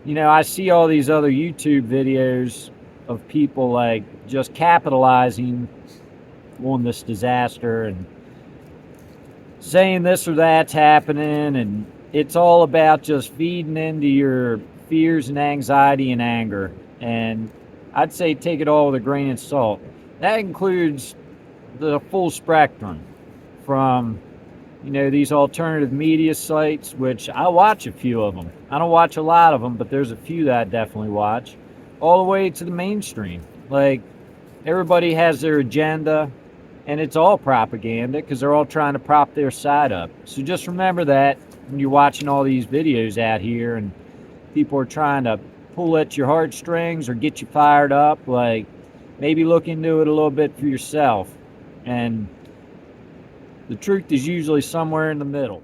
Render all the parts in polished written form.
I see all these other YouTube videos of people like just capitalizing on this disaster and saying this or that's happening, and it's all about just feeding into your fears and anxiety and anger. And I'd say take it all with a grain of salt. That includes the full spectrum from these alternative media sites, which I watch a few of them. I don't watch a lot of them, but there's a few that I definitely watch, all the way to the mainstream. Like, everybody has their agenda, and it's all propaganda because they're all trying to prop their side up. So just remember that when you're watching all these videos out here and people are trying to pull at your heartstrings or get you fired up, like, maybe look into it a little bit for yourself. And the truth is usually somewhere in the middle.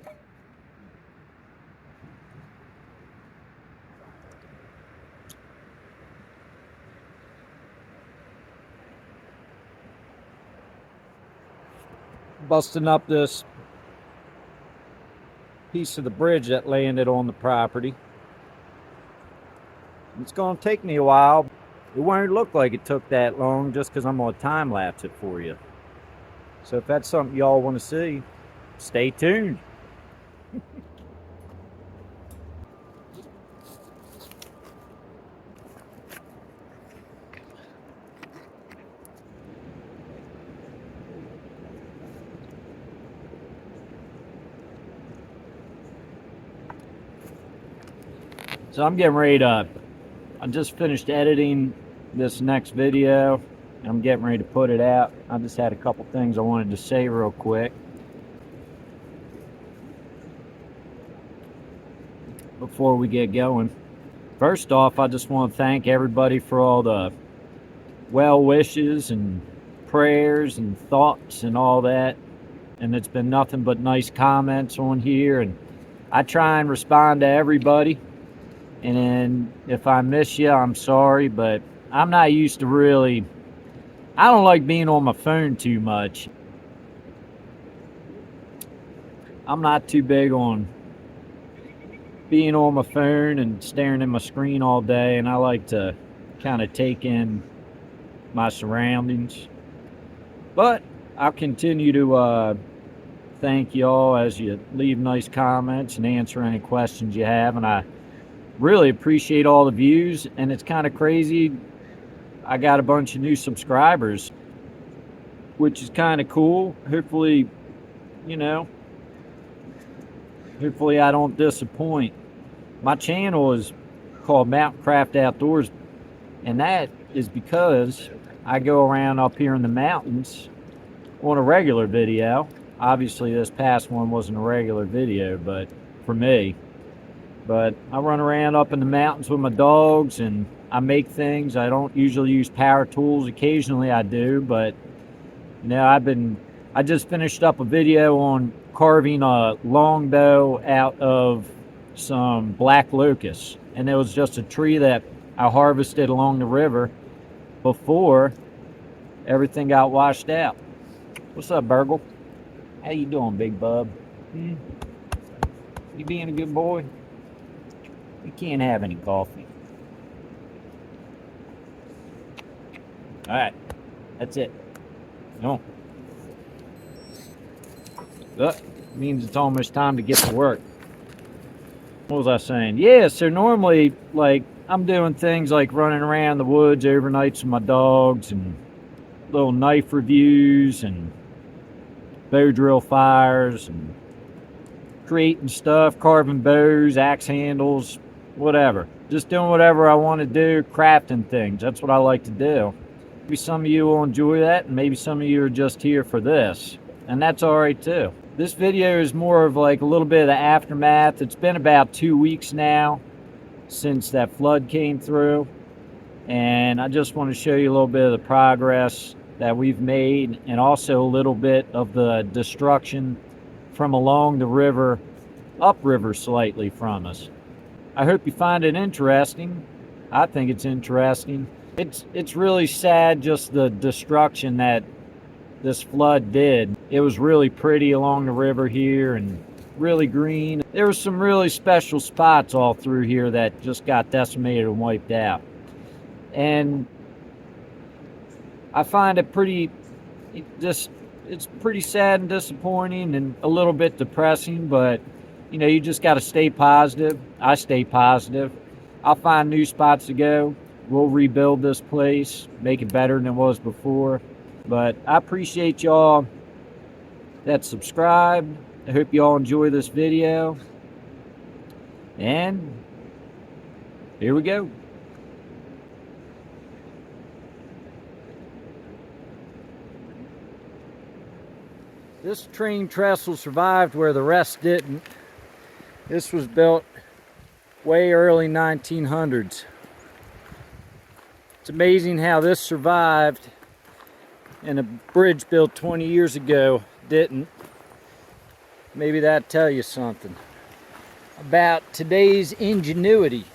Busting up this piece of the bridge that landed on the property. It's going to take me a while. It won't look like it took that long just because I'm going to time lapse it for you. So if that's something y'all want to see, stay tuned. So I'm getting ready to, I just finished editing this next video. I'm getting ready to put it out. I just had a couple things I wanted to say real quick before we get going. First off, I just want to thank everybody for all the well wishes and prayers and thoughts and all that. And it's been nothing but nice comments on here, and I try and respond to everybody. And then if I miss you, I'm sorry, but I'm not used to really, I don't like being on my phone too much. I'm not too big on being on my phone and staring at my screen all day, and I like to kind of take in my surroundings. But I'll continue to thank y'all as you leave nice comments and answer any questions you have, and I really appreciate all the views. And it's kind of crazy, I got a bunch of new subscribers, which is kind of cool. Hopefully I don't disappoint. My channel is called Mountain Craft Outdoors, and that is because I go around up here in the mountains on a regular video. Obviously this past one wasn't a regular video, but for me, but I run around up in the mountains with my dogs and I make things. I don't usually use power tools. Occasionally I do, but I just finished up a video on carving a longbow out of some black locust, and it was just a tree that I harvested along the river before everything got washed out. What's up, Burgle? How you doing, big bub? You being a good boy? You can't have any coffee. All right, that's it. No. That means it's almost time to get to work. What was I saying? Yeah, so normally, like, I'm doing things like running around the woods overnights with my dogs and little knife reviews and bow drill fires and creating stuff, carving bows, axe handles, whatever. Just doing whatever I want to do, crafting things. That's what I like to do. Maybe some of you will enjoy that, and maybe some of you are just here for this, and that's all right too. This video is more of like a little bit of the aftermath. It's been about 2 weeks now since that flood came through, and I just want to show you a little bit of the progress that we've made, and also a little bit of the destruction from along the river, upriver slightly from us. I hope you find it interesting. I think it's interesting. It's really sad, just the destruction that this flood did. It was really pretty along the river here, and really green. There were some really special spots all through here that just got decimated and wiped out. And I find it pretty, it's pretty sad and disappointing and a little bit depressing, but you know, you just got to stay positive. I stay positive. I'll find new spots to go. We'll rebuild this place, make it better than it was before. But I appreciate y'all that subscribed. I hope you all enjoy this video. And here we go. This train trestle survived where the rest didn't. This was built way early 1900s. It's amazing how this survived and a bridge built 20 years ago didn't. Maybe that'd tell you something about today's ingenuity.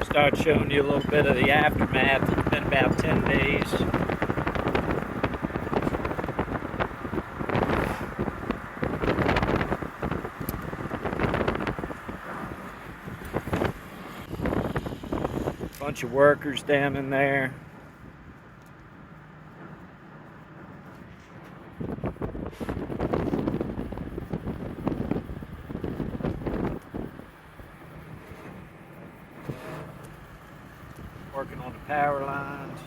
Start showing you a little bit of the aftermath. It's been about 10 days. Bunch of workers down in there. Working on the power lines.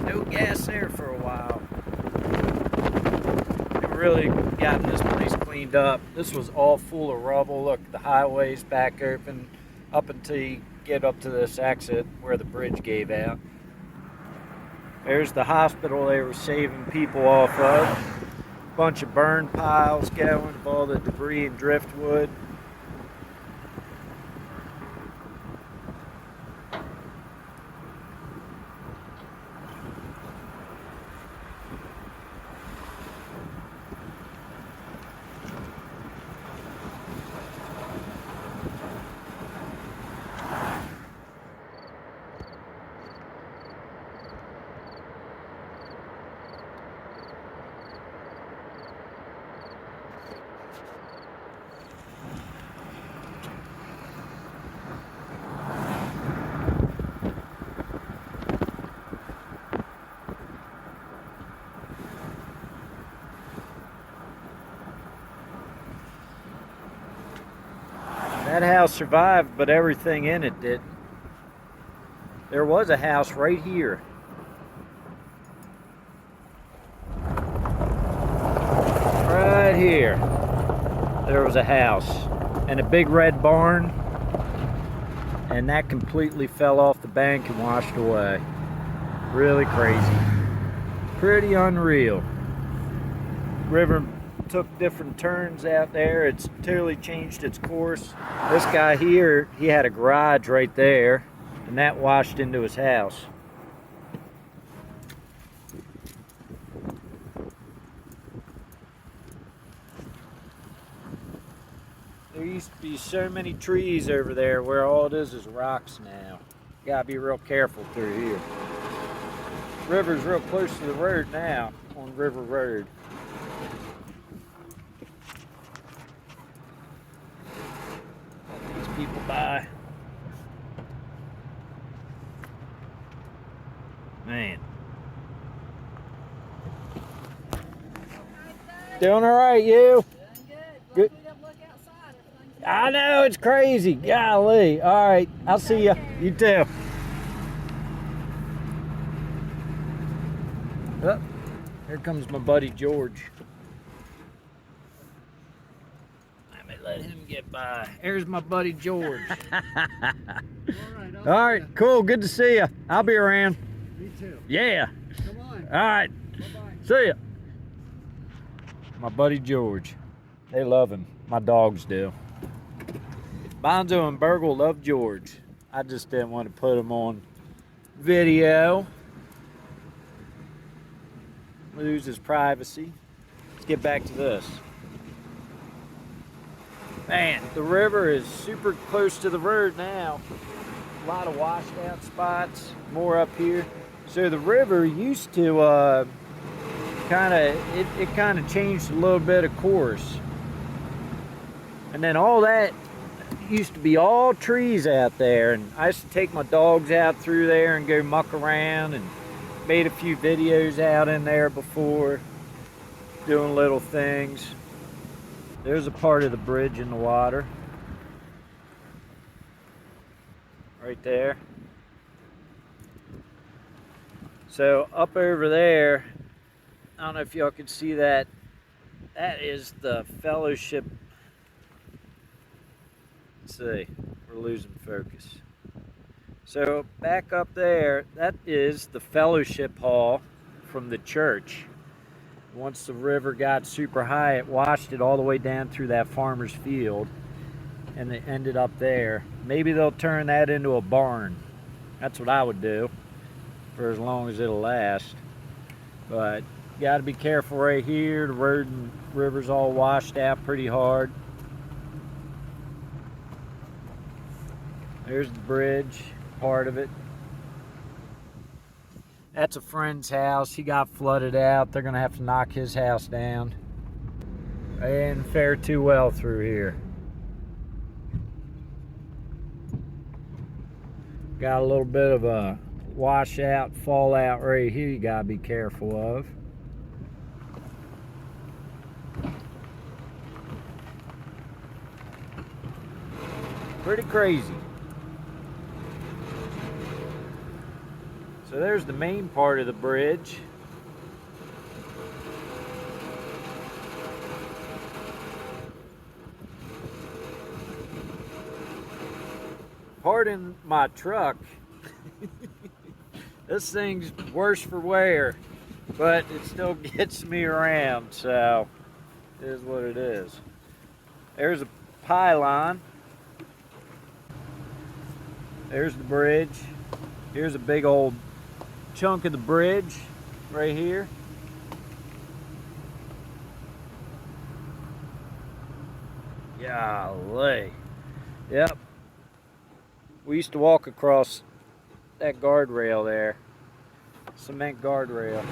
No gas there for a while. They've really gotten this place cleaned up. This was all full of rubble. Look, the highway's back open up until you get up to this exit where the bridge gave out. There's the hospital they were saving people off of. Bunch of burn piles going with all the debris and driftwood. That house survived, but everything in it didn't. There was a house right here. Right here. There was a house and a big red barn, and that completely fell off the bank and washed away. Really crazy. Pretty unreal. River took different turns out there. It's totally changed its course. This guy here, he had a garage right there, and that washed into his house. There used to be so many trees over there where all it is rocks now. You gotta be real careful through here. River's real close to the road now, on River Road. People by. Man. Doing all right, you? Doing good. Good. We don't look outside. I know, it's crazy. Golly. All right, I'll see you. You too. Oh, here comes my buddy George. Let him get by. There's my buddy George. All right, cool. Good to see you. I'll be around. Me too. Yeah. Come on. All right. Bye-bye. See ya. My buddy George. They love him. My dogs do. Bonzo and Burgle love George. I just didn't want to put him on video. Lose his privacy. Let's get back to this. Man, the river is super close to the road now. A lot of washed out spots, more up here. So the river used to it kind of changed a little bit of course. And then all that used to be all trees out there, and I used to take my dogs out through there and go muck around, and made a few videos out in there before, doing little things. There's a part of the bridge in the water right there. So up over there, I don't know if y'all can see that. That is the Fellowship. Let's see, we're losing focus. So back up there, that is the Fellowship Hall from the church. Once the river got super high, it washed it all the way down through that farmer's field, and it ended up there. Maybe they'll turn that into a barn. That's what I would do for as long as it'll last. But you got to be careful right here. The road and river's all washed out pretty hard. There's the bridge, part of it. That's a friend's house. He got flooded out. They're gonna have to knock his house down. They didn't fare too well through here. Got a little bit of a washout, fallout right here you gotta be careful of. Pretty crazy. So there's the main part of the bridge. Pardon my truck. This thing's worse for wear, but it still gets me around, so it is what it is. There's a pylon. There's the bridge. Here's a big old chunk of the bridge right here. Golly. Yep. We used to walk across that guardrail there. Cement guardrail.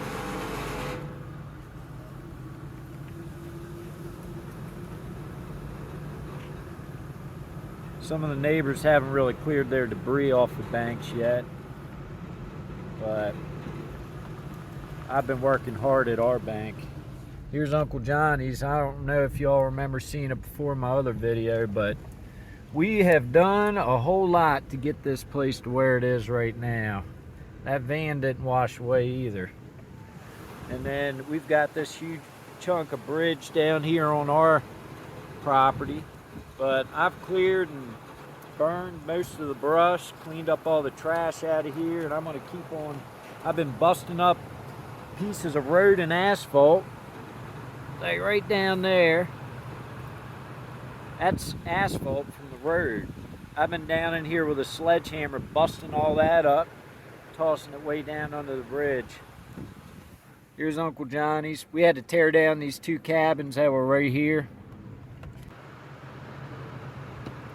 Some of the neighbors haven't really cleared their debris off the banks yet, but I've been working hard at our bank. Here's Uncle Johnny's. I don't know if y'all remember seeing it before in my other video, but we have done a whole lot to get this place to where it is right now. That van didn't wash away either. And then we've got this huge chunk of bridge down here on our property, but I've cleared and burned most of the brush, cleaned up all the trash out of here, and I'm going to keep on. I've been busting up pieces of road and asphalt, like right down there. That's asphalt from the road. I've been down in here with a sledgehammer busting all that up, tossing it way down under the bridge. Here's Uncle Johnny's. We had to tear down these two cabins that were right here.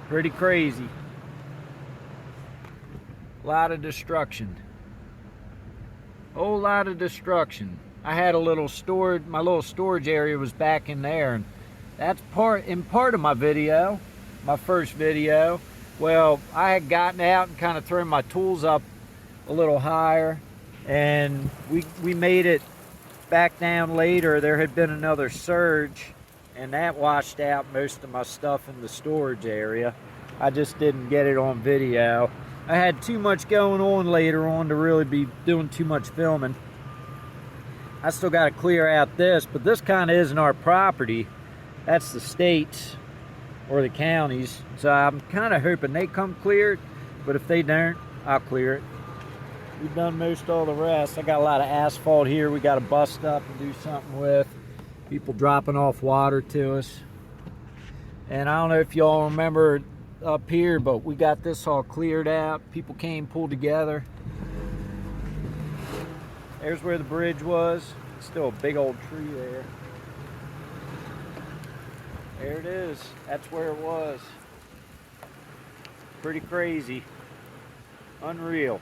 Pretty crazy. A lot of destruction. Whole lot of destruction. I had a little storage, my little storage area was back in there, and that's part of my video, my first video. Well, I had gotten out and kind of thrown my tools up a little higher, and we made it back down later. There had been another surge, and that washed out most of my stuff in the storage area. I just didn't get it on video. I had too much going on later on to really be doing too much filming. I still got to clear out this, but this kind of isn't our property. That's the state's or the county's. So I'm kind of hoping they come clear it, but if they don't, I'll clear it. We've done most all the rest. I got a lot of asphalt here we got to bust up and do something with. People dropping off water to us. And I don't know if y'all remember up here, but we got this all cleared out. People came, pulled together. There's where the bridge was. Still a big old tree there. There it is. That's where it was. Pretty crazy. Unreal.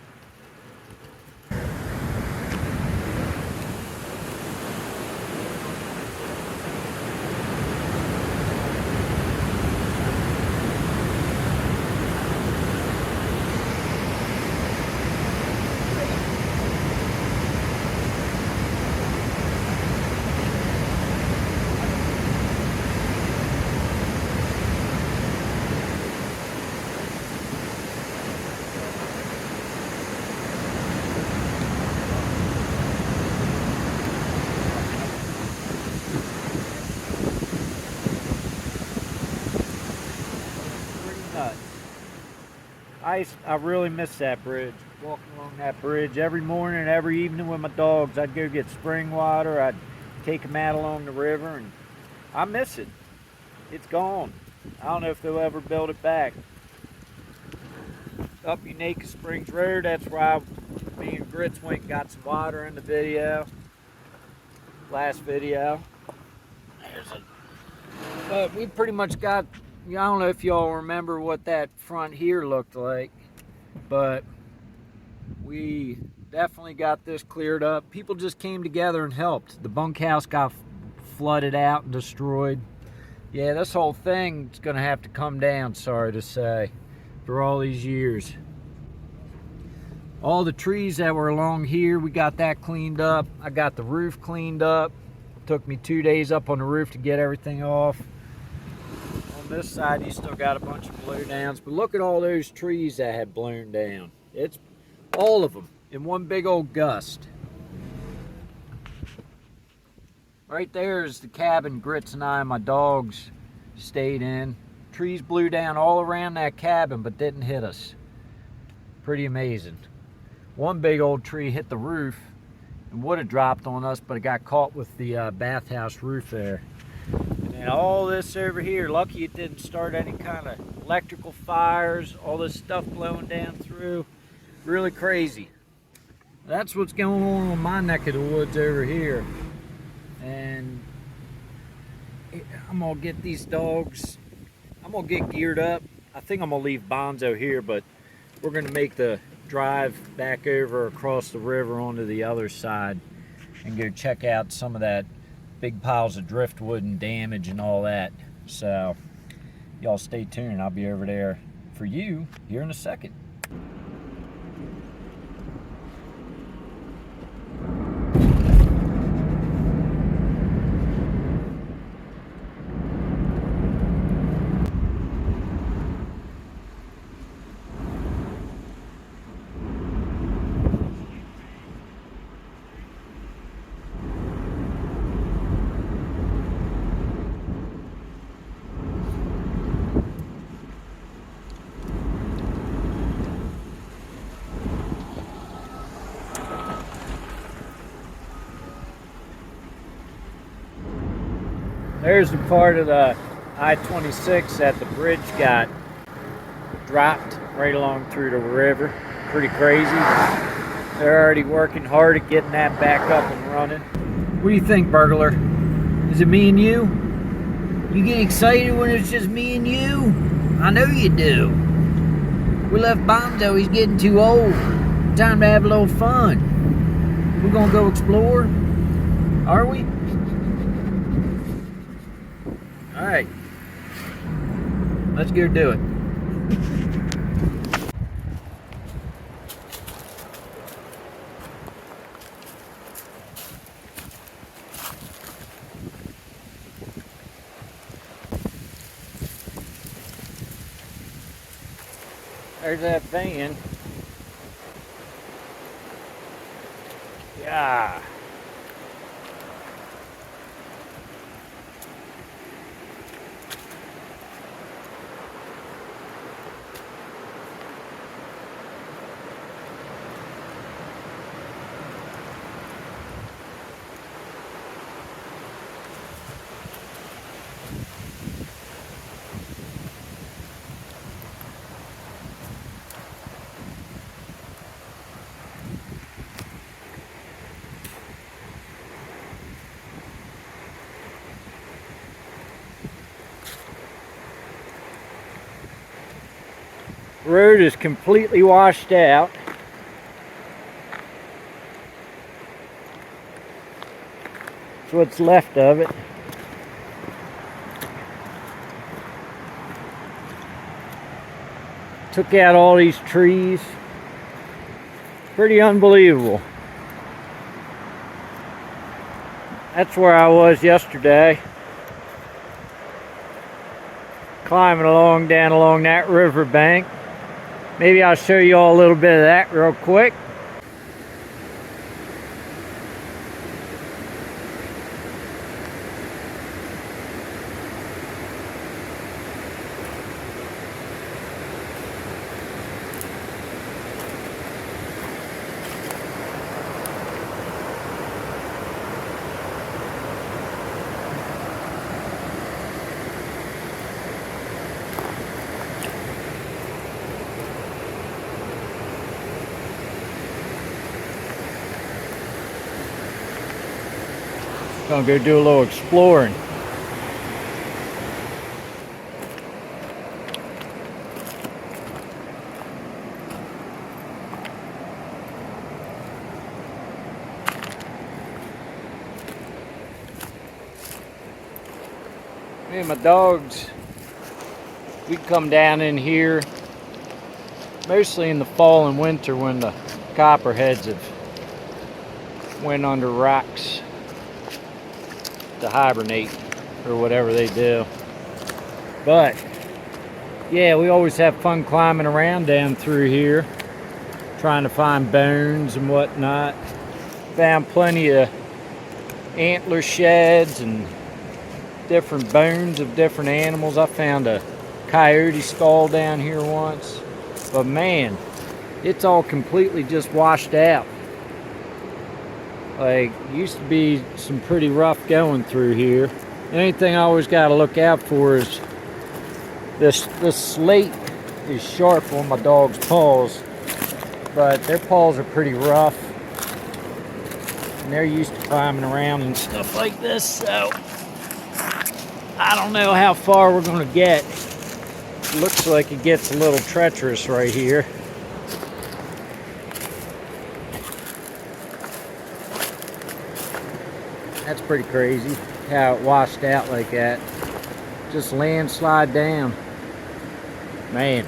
I really miss that bridge. Walking along that bridge every morning, every evening with my dogs. I'd go get spring water. I'd take them out along the river, and I miss it. It's gone. I don't know if they'll ever build it back. Up Unaka Springs Road, that's where me and Grits went and got some water in the video. Last video. But we pretty much got, I don't know if y'all remember what that front here looked like, but we definitely got this cleared up. People just came together and helped. The bunkhouse got flooded out and destroyed. Yeah, this whole thing's gonna have to come down, sorry to say, for all these years. All the trees that were along here, we got that cleaned up. I got the roof cleaned up. Took me 2 days up on the roof to get everything off. On this side, you still got a bunch of blowdowns, but look at all those trees that had blown down. It's all of them in one big old gust. Right there is the cabin Grits and I and my dogs stayed in. Trees blew down all around that cabin but didn't hit us. Pretty amazing. One big old tree hit the roof and would have dropped on us, but it got caught with the bathhouse roof there. And then all this over here, lucky it didn't start any kind of electrical fires, all this stuff blowing down through. Really crazy. That's what's going on my neck of the woods over here. And I'm gonna get these dogs, I'm gonna get geared up. I think I'm gonna leave Bonzo here, but we're gonna make the drive back over across the river onto the other side and go check out some of that big piles of driftwood and damage and all that. So y'all stay tuned. I'll be over there for you here in a second. There's the part of the I-26 that the bridge got dropped right along through the river. Pretty crazy. They're already working hard at getting that back up and running. What do you think, burglar? Is it me and you? You get excited when it's just me and you? I know you do. We left Bonzo, he's getting too old. Time to have a little fun. We're gonna go explore? Are we? Alright, let's go do it. There's that van. Yeah. road is completely washed out. That's what's left of it. Took out all these trees. Pretty unbelievable. That's where I was yesterday. Climbing down along that river bank. Maybe I'll show you all a little bit of that real quick. Gonna go do a little exploring. Me and my dogs, we come down in here mostly in the fall and winter when the copperheads have went under rocks to hibernate or whatever they do. But yeah, we always have fun climbing around down through here, trying to find bones and whatnot. Found plenty of antler sheds and different bones of different animals. I found a coyote skull down here once, but man, it's all completely just washed out. Like, used to be some pretty rough going through here. The only thing I always got to look out for is this slate is sharp on my dog's paws, but their paws are pretty rough and they're used to climbing around and stuff like this, so I don't know how far we're going to get. It looks like it gets a little treacherous right here. That's pretty crazy how it washed out like that. Just landslide down. Man.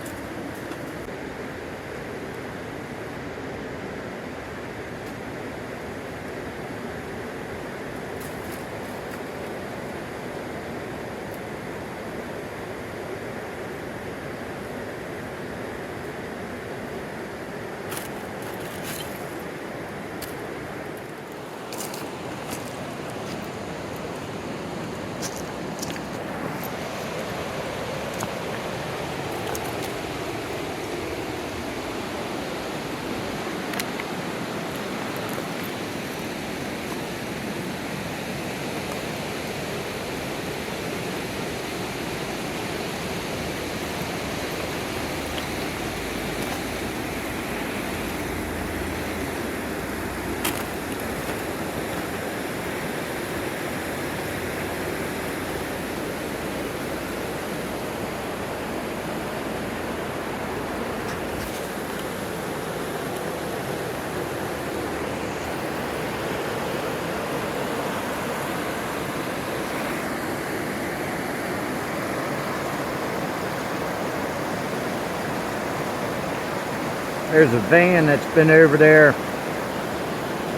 There's a van that's been over there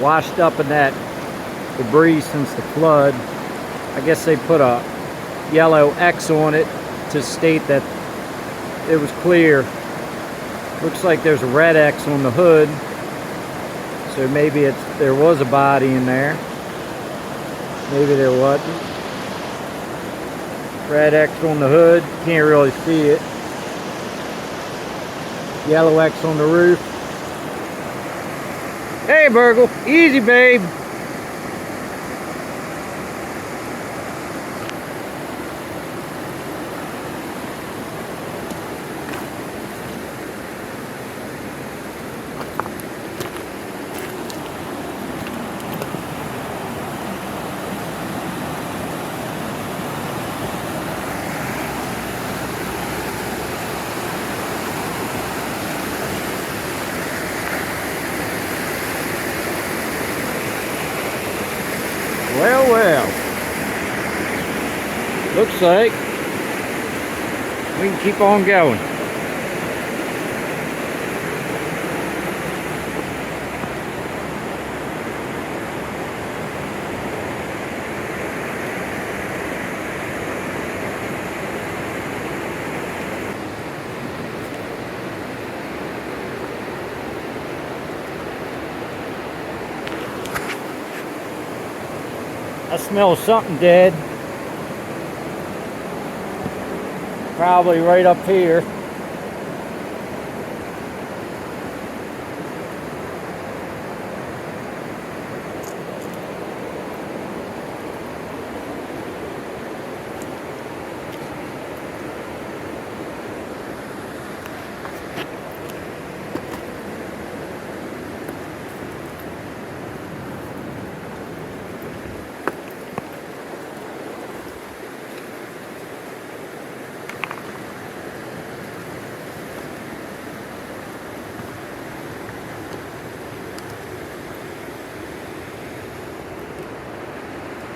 washed up in that debris since the flood. I guess they put a yellow X on it to state that it was clear. Looks like there's a red X on the hood, so maybe there was a body in there. Maybe there wasn't. Red X on the hood, can't really see it. Yellow X on the roof. Hey, Burgle, easy, babe. Oh well. Looks like we can keep on going. I smell something dead. Probably right up here.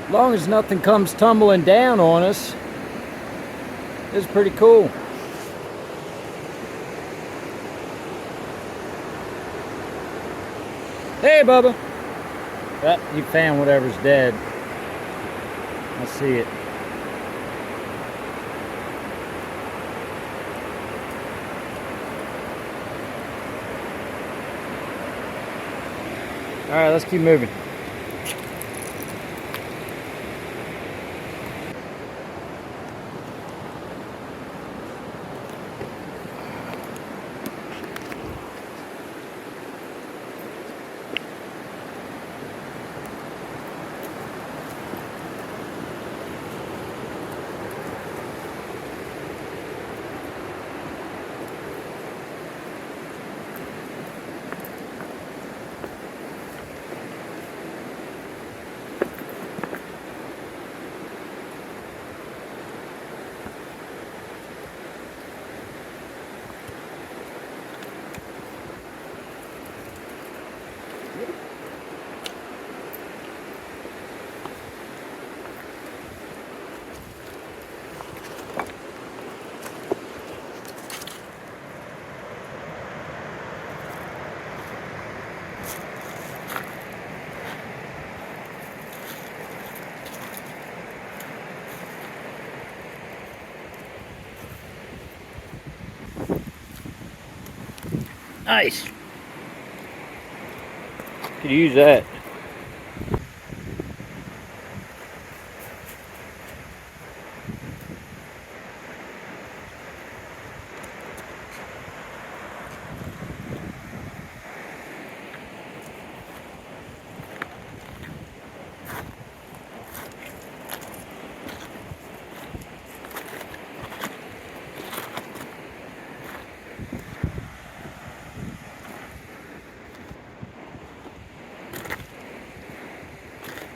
As long as nothing comes tumbling down on us, it's pretty cool. Hey, Bubba. Oh, you found whatever's dead. I see it. All right, let's keep moving. Nice. Could use that.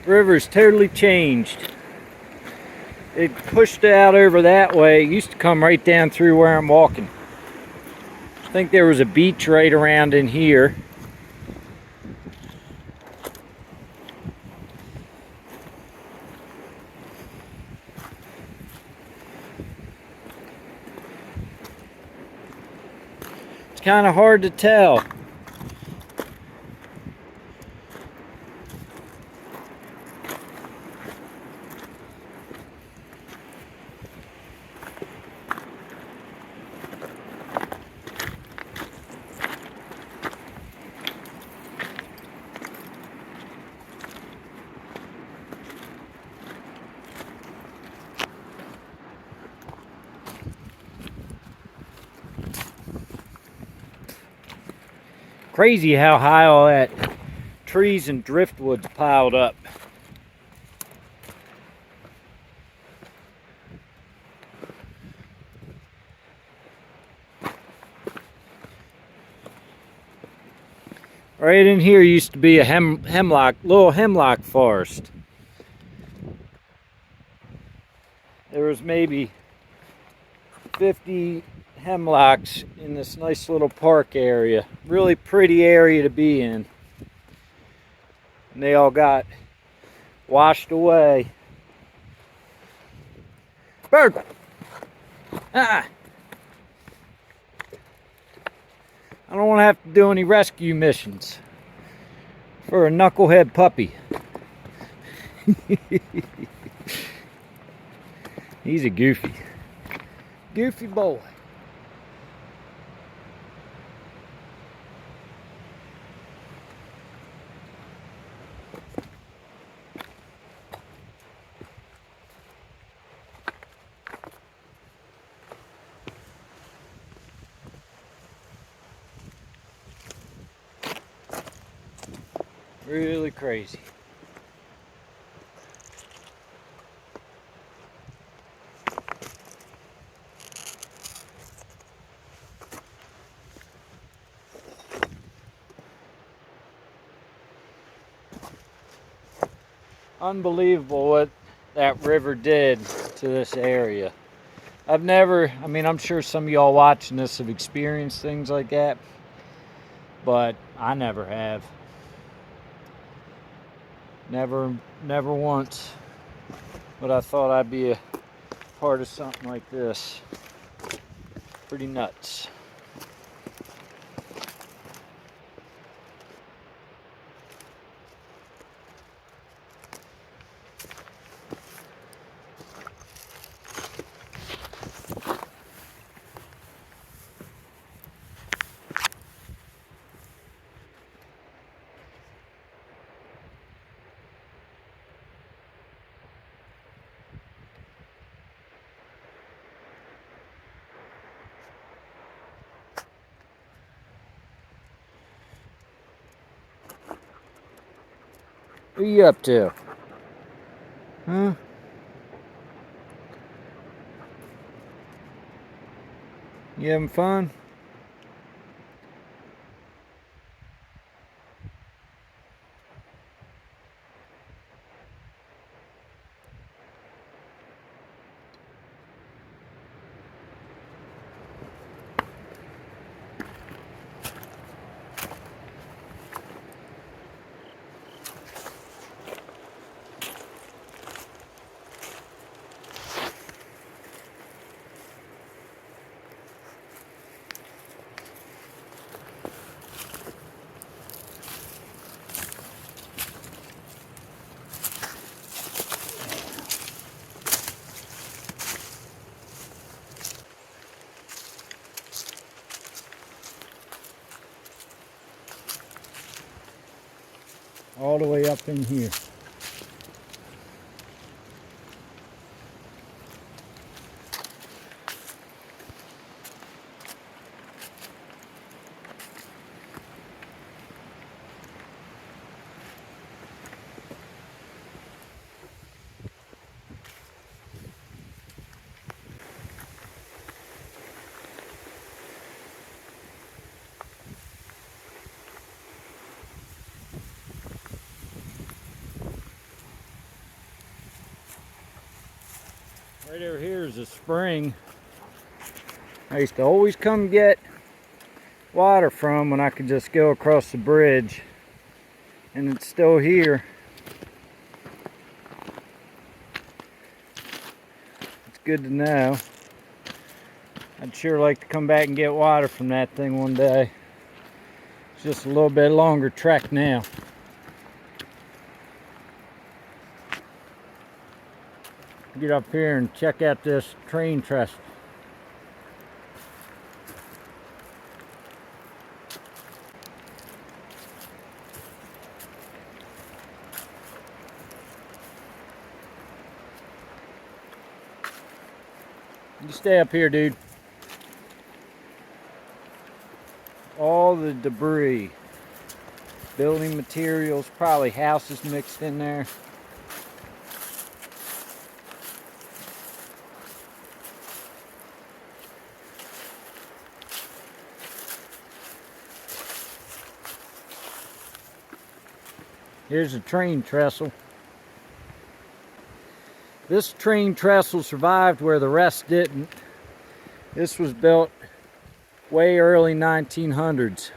River's totally changed. It pushed out over that way. It used to come right down through where I'm walking. I think there was a beach right around in here. It's kind of hard to tell. Crazy how high all that trees and driftwood's piled up. Right in here used to be a little hemlock forest. There was maybe 50 hemlocks in this nice little park area. Really pretty area to be in. And they all got washed away. Bird! Ah! I don't want to have to do any rescue missions for a knucklehead puppy. He's a goofy boy. Really crazy. Unbelievable what that river did to this area. I mean, I'm sure some of y'all watching this have experienced things like that, but I never have. Never once. But I thought I'd be a part of something like this. Pretty nuts. What are you up to? Huh? You having fun? All the way up in here. Right over here is a spring I used to always come get water from when I could just go across the bridge, and it's still here. It's good to know. I'd sure like to come back and get water from that thing one day. It's just a little bit longer trek now. Get up here and check out this train trestle. You stay up here, dude. All the debris, building materials, probably houses mixed in there. Here's a train trestle. This train trestle survived where the rest didn't. This was built way early 1900s.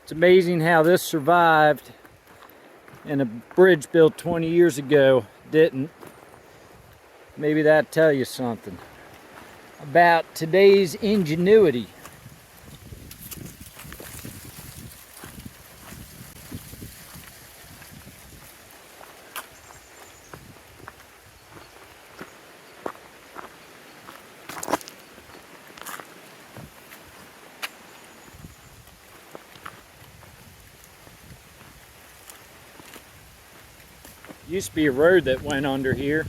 It's amazing how this survived and a bridge built 20 years ago didn't. Maybe that'd tell you something about today's ingenuity. Used to be a road that went under here.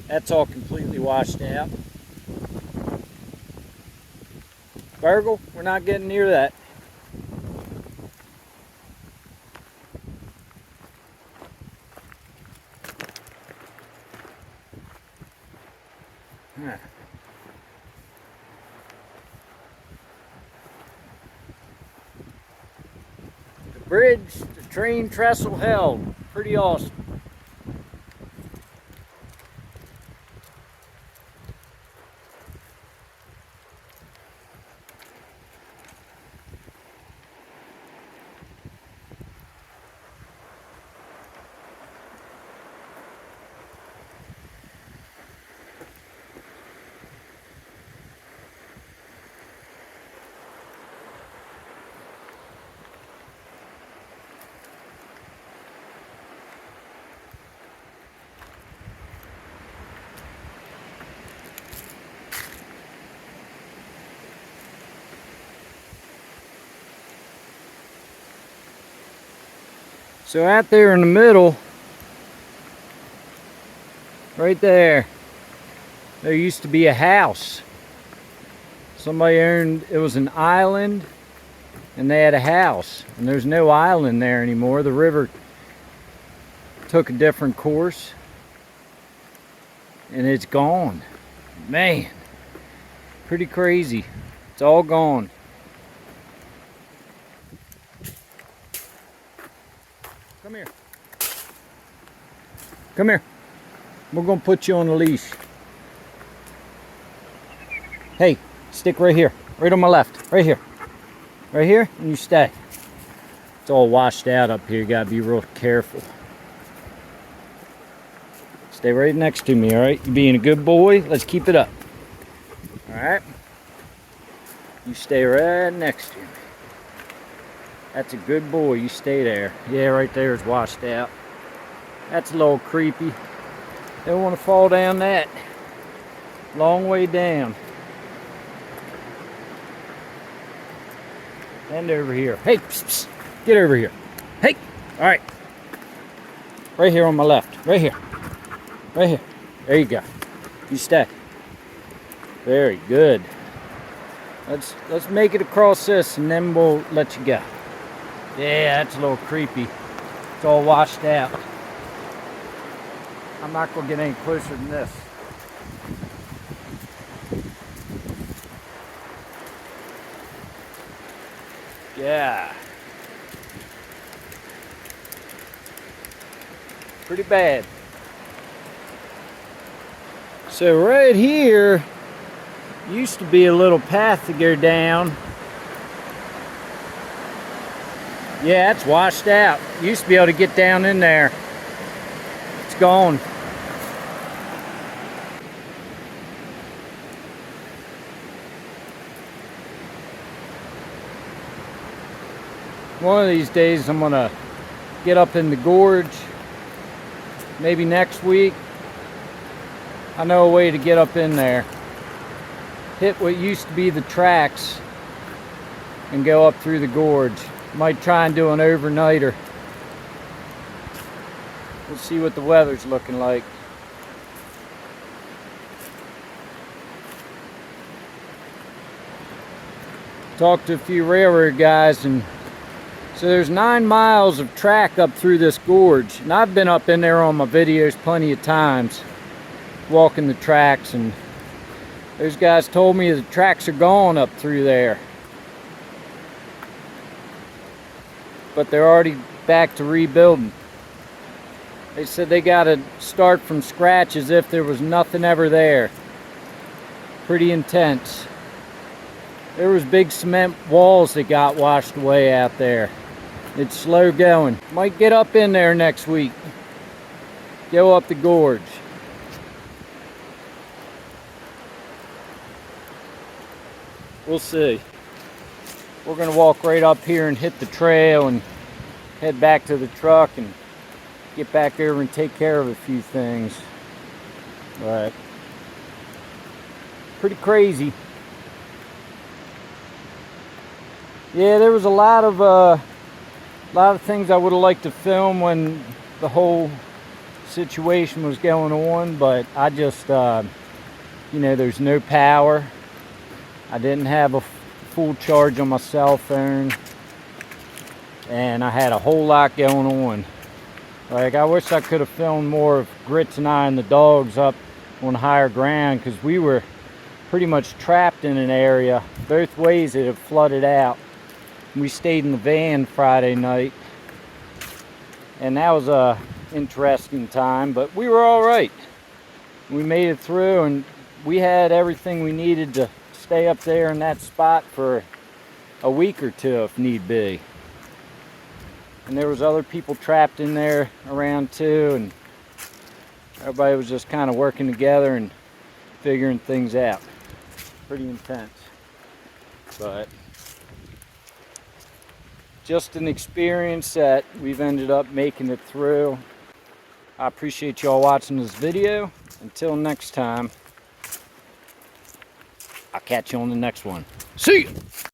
That's all completely washed out. Virgil, we're not getting near that. Huh. The bridge, the train trestle held. Pretty awesome. So out there in the middle, right there, there used to be a house. Somebody owned, it was an island, and they had a house. And there's no island there anymore. The river took a different course, and it's gone. Man, pretty crazy. It's all gone. Come here. Come here. We're gonna put you on a leash. Hey, stick right here. Right on my left. Right here. Right here, and you stay. It's all washed out up here. You gotta be real careful. Stay right next to me, alright? You being a good boy? Let's keep it up. Alright? You stay right next to me. That's a good boy. You stay there. Yeah, right there is washed out. That's a little creepy. Don't want to fall down that. Long way down. And over here. Hey, psst, psst. Get over here. Hey, all right. Right here on my left. Right here. Right here. There you go. You stay. Very good. Let's make it across this, and then we'll let you go. Yeah, that's a little creepy. It's all washed out. I'm not going to get any closer than this. Yeah. Pretty bad. So right here used to be a little path to go down. Yeah, it's washed out. Used to be able to get down in there. It's gone. One of these days I'm gonna get up in the gorge. Maybe next week. I know a way to get up in there. Hit what used to be the tracks and go up through the gorge. Might try and do an overnighter. We'll see what the weather's looking like. Talked to a few railroad guys, and so there's 9 miles of track up through this gorge. And I've been up in there on my videos plenty of times, walking the tracks, and those guys told me the tracks are gone up through there. But they're already back to rebuilding. They said they got to start from scratch as if there was nothing ever there. Pretty intense. There was big cement walls that got washed away out there. It's slow going. Might get up in there next week. Go up the gorge. We'll see. We're gonna walk right up here and hit the trail and head back to the truck and get back over and take care of a few things. But pretty crazy. Yeah, there was a lot of things I would have liked to film when the whole situation was going on, but I just you know, there's no power. I didn't have a full charge on my cell phone, and I had a whole lot going on. Like, I wish I could have filmed more of Grits and I and the dogs up on higher ground, because we were pretty much trapped in an area both ways. It had flooded out. We stayed in the van Friday night, and that was a interesting time, but we were all right. We made it through, and we had everything we needed to stay up there in that spot for a week or two if need be. And there was other people trapped in there around too, and everybody was just kind of working together and figuring things out. Pretty intense, but just an experience that we've ended up making it through. I appreciate y'all watching this video. Until next time, I'll catch you on the next one. See ya!